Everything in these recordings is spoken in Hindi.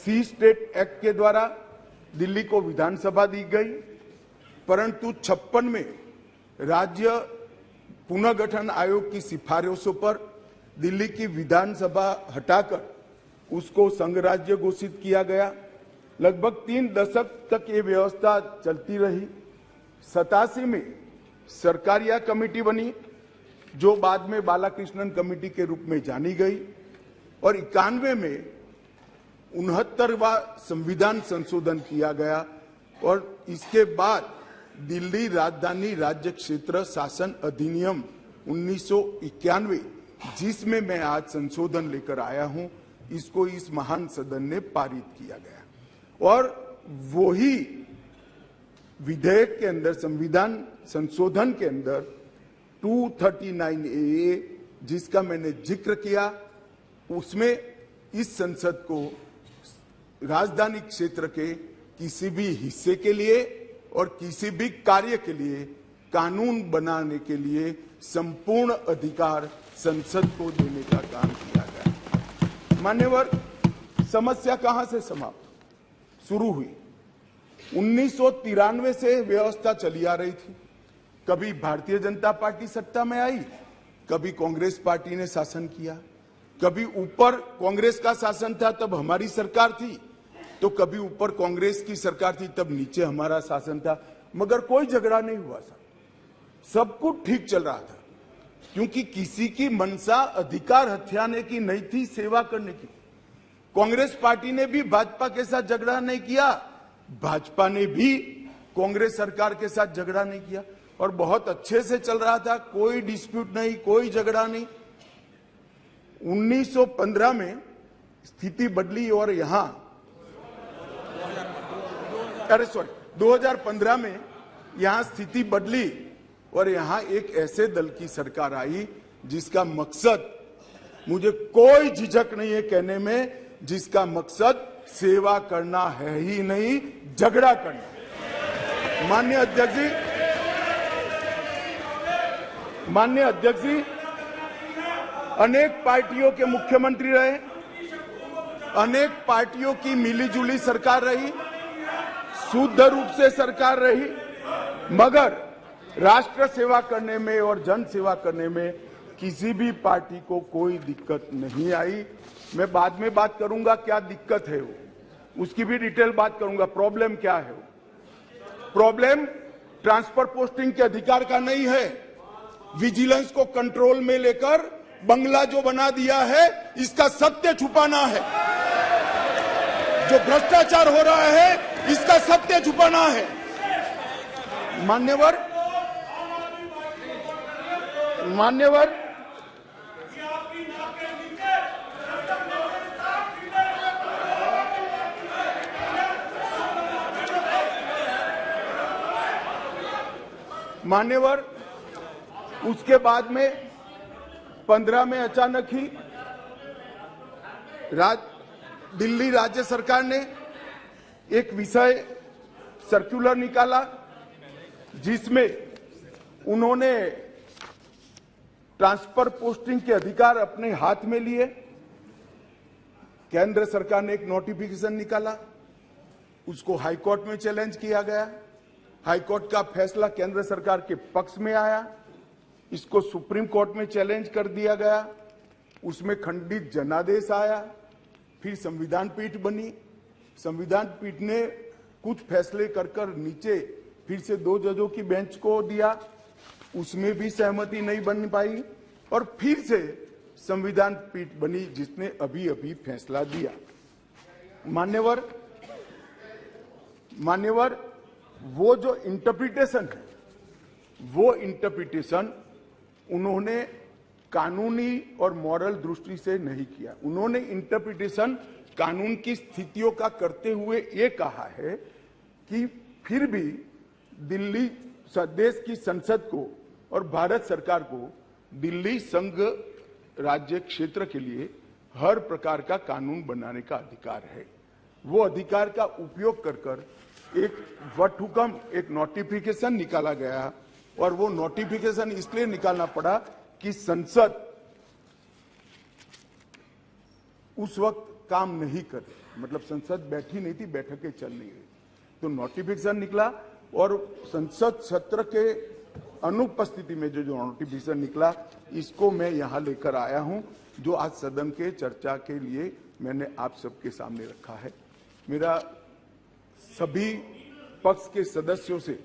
सी स्टेट एक्ट के द्वारा दिल्ली को विधानसभा दी गई, परंतु 56 में राज्य पुनर्गठन आयोग की सिफारिशों पर दिल्ली की विधानसभा हटाकर उसको संघ राज्य घोषित किया गया। लगभग 3 दशक तक ये व्यवस्था चलती रही। 87 में सरकारिया कमेटी बनी, जो बाद में बालाकृष्णन कमेटी के रूप में जानी गई, और 91 में 69वां संविधान संशोधन किया गया, और इसके बाद दिल्ली राजधानी राज्य क्षेत्र शासन अधिनियम 1991, जिसमें मैं आज संशोधन लेकर आया हूं, इसको इस महान सदन ने पारित किया गया। और वही विधेयक के अंदर, संविधान संशोधन के अंदर 239A, जिसका मैंने जिक्र किया, उसमें इस संसद को राजधानी क्षेत्र के किसी भी हिस्से के लिए और किसी भी कार्य के लिए कानून बनाने के लिए संपूर्ण अधिकार संसद को देने का काम किया गया। मान्यवर, समस्या कहां से समाप्त शुरू हुई? 1993 से व्यवस्था चली आ रही थी। कभी भारतीय जनता पार्टी सत्ता में आई, कभी कांग्रेस पार्टी ने शासन किया, कभी ऊपर कांग्रेस का शासन था तब हमारी सरकार थी, तो कभी ऊपर कांग्रेस की सरकार थी तब नीचे हमारा शासन था, मगर कोई झगड़ा नहीं हुआ था, सब कुछ ठीक चल रहा था, क्योंकि किसी की मंशा अधिकार हथियाने की नहीं थी, सेवा करने की। कांग्रेस पार्टी ने भी भाजपा के साथ झगड़ा नहीं किया, भाजपा ने भी कांग्रेस सरकार के साथ झगड़ा नहीं किया, और बहुत अच्छे से चल रहा था, कोई डिस्प्यूट नहीं, कोई झगड़ा नहीं। 1915 में स्थिति बदली और यहां 2015 में यहां स्थिति बदली और यहां एक ऐसे दल की सरकार आई जिसका मकसद, मुझे कोई झिझक नहीं है कहने में, जिसका मकसद सेवा करना है ही नहीं, झगड़ा करना। माननीय अध्यक्ष जी अनेक पार्टियों के मुख्यमंत्री रहे, अनेक पार्टियों की मिलीजुली सरकार रही, शुद्ध रूप से सरकार रही, मगर राष्ट्र सेवा करने में और जन सेवा करने में किसी भी पार्टी को कोई दिक्कत नहीं आई। मैं बाद में बात करूंगा क्या दिक्कत है वो, उसकी भी डिटेल बात करूंगा, प्रॉब्लम क्या है वो। प्रॉब्लम ट्रांसफर पोस्टिंग के अधिकार का नहीं है, विजिलेंस को कंट्रोल में लेकर बंगला जो बना दिया है, इसका सत्य छुपाना है। जो भ्रष्टाचार हो रहा है, इसका सत्य छुपाना है। मान्यवर उसके बाद में 15 में अचानक ही दिल्ली राज्य सरकार ने एक विषय सर्कुलर निकाला, जिसमें उन्होंने ट्रांसफर पोस्टिंग के अधिकार अपने हाथ में लिए। केंद्र सरकार ने एक नोटिफिकेशन निकाला, उसको हाईकोर्ट में चैलेंज किया गया। हाईकोर्ट का फैसला केंद्र सरकार के पक्ष में आया, इसको सुप्रीम कोर्ट में चैलेंज कर दिया गया, उसमें खंडित जनादेश आया, फिर संविधान पीठ बनी। संविधान पीठ ने कुछ फैसले कर नीचे फिर से 2 जजों की बेंच को दिया, उसमें भी सहमति नहीं बन पाई, और फिर से संविधान पीठ बनी जिसने अभी अभी फैसला दिया। मान्यवर वो जो इंटरप्रिटेशन है, वो इंटरप्रिटेशन उन्होंने कानूनी और मॉरल दृष्टि से नहीं किया। उन्होंने इंटरप्रिटेशन कानून की स्थितियों का करते हुए ये कहा है कि फिर भी दिल्ली देश की संसद को और भारत सरकार को दिल्ली संघ राज्य क्षेत्र के लिए हर प्रकार का कानून बनाने का अधिकार है। वो अधिकार का उपयोग कर एक वटहुकम, एक नोटिफिकेशन निकाला गया, और वो नोटिफिकेशन इसलिए निकालना पड़ा कि संसद उस वक्त काम नहीं कर रहे, मतलब संसद बैठी नहीं थी, बैठकें चल नहीं रही, तो नोटिफिकेशन निकला और संसद सत्र के अनुपस्थिति में जो नोटिफिकेशन निकला, इसको मैं यहां लेकर आया हूं, जो आज सदन के चर्चा के लिए मैंने आप सबके सामने रखा है। मेरा सभी पक्ष के सदस्यों से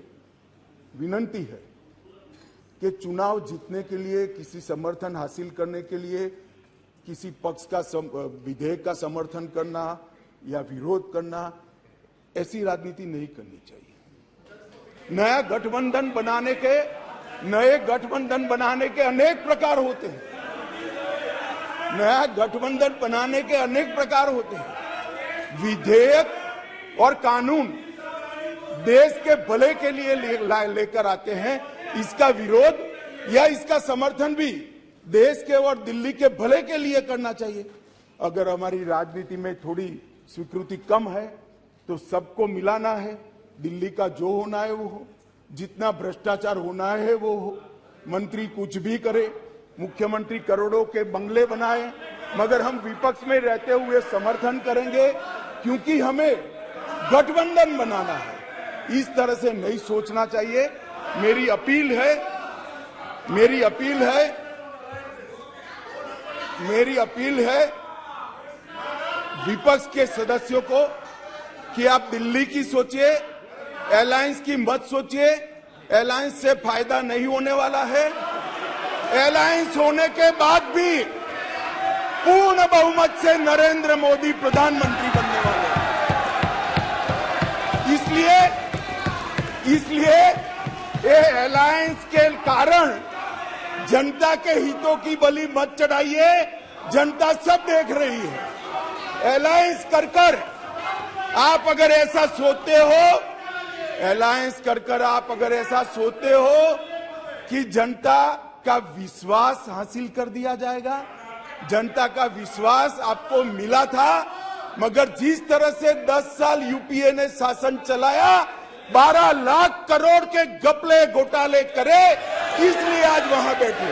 विनंती है कि चुनाव जीतने के लिए, किसी समर्थन हासिल करने के लिए, किसी पक्ष का विधेयक का समर्थन करना या विरोध करना, ऐसी राजनीति नहीं करनी चाहिए। नए गठबंधन बनाने के अनेक प्रकार होते हैं। नया गठबंधन बनाने के अनेक प्रकार होते हैं। विधेयक और कानून देश के भले के लिए लेकर आते हैं, इसका विरोध या इसका समर्थन भी देश के और दिल्ली के भले के लिए करना चाहिए। अगर हमारी राजनीति में थोड़ी स्वीकृति कम है तो सबको मिलाना है, दिल्ली का जो होना है वो हो, जितना भ्रष्टाचार होना है वो हो, मंत्री कुछ भी करे, मुख्यमंत्री करोड़ों के बंगले बनाए, मगर हम विपक्ष में रहते हुए समर्थन करेंगे क्योंकि हमें गठबंधन बनाना है। इस तरह से नहीं सोचना चाहिए। मेरी अपील है विपक्ष के सदस्यों को कि आप दिल्ली की सोचिए, अलायंस की मत सोचिए। अलायंस से फायदा नहीं होने वाला है। अलायंस होने के बाद भी पूर्ण बहुमत से नरेंद्र मोदी प्रधानमंत्री बनने वाले हैं। इसलिए ये अलायंस के कारण जनता के हितों की बलि मत चढ़ाइए। जनता सब देख रही है। अलायंस कर आप अगर ऐसा सोचते हो, कि जनता का विश्वास हासिल कर दिया जाएगा, जनता का विश्वास आपको मिला था, मगर जिस तरह से 10 साल यूपीए ने शासन चलाया, 12 लाख करोड़ के घपले घोटाले करे, इसलिए आज वहां बैठे।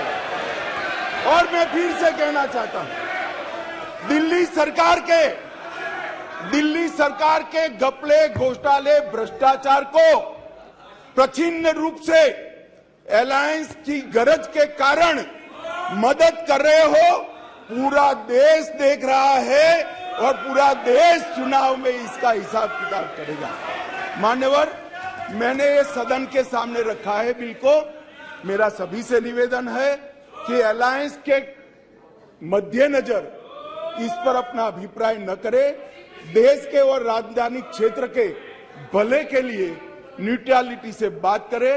और मैं फिर से कहना चाहता हूं, दिल्ली सरकार के घपले घोटाले भ्रष्टाचार को प्रच्छिन्न रूप से अलायंस की गरज के कारण मदद कर रहे हो। पूरा देश देख रहा है और पूरा देश चुनाव में इसका हिसाब किताब करेगा। मान्यवर, मैंने ये सदन के सामने रखा है बिल को। मेरा सभी से निवेदन है कि अलायंस के मद्देनजर इस पर अपना अभिप्राय न करे। देश के और राजधानी क्षेत्र के भले के लिए न्यूट्रलिटी से बात करे।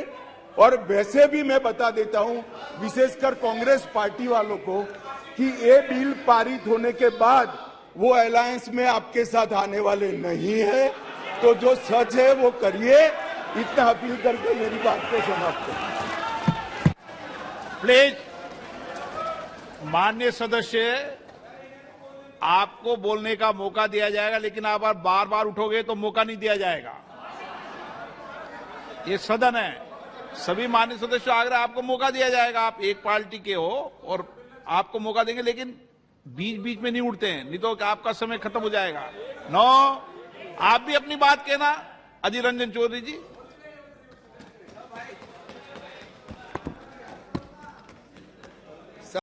और वैसे भी मैं बता देता हूं, विशेषकर कांग्रेस पार्टी वालों को, कि ये बिल पारित होने के बाद वो अलायंस में आपके साथ आने वाले नहीं है। तो जो सच है वो करिए। इतना अपील करके मेरी बात को समाप्त करें। प्लीज, माननीय सदस्य, आपको बोलने का मौका दिया जाएगा, लेकिन आप बार बार उठोगे तो मौका नहीं दिया जाएगा। ये सदन है, सभी माननीय सदस्यों आग्रह, आपको मौका दिया जाएगा। आप एक पार्टी के हो और आपको मौका देंगे, लेकिन बीच बीच में नहीं उठते हैं, नहीं तो आपका समय खत्म हो जाएगा। आप भी अपनी बात कहना। अधीर रंजन चौधरी जी।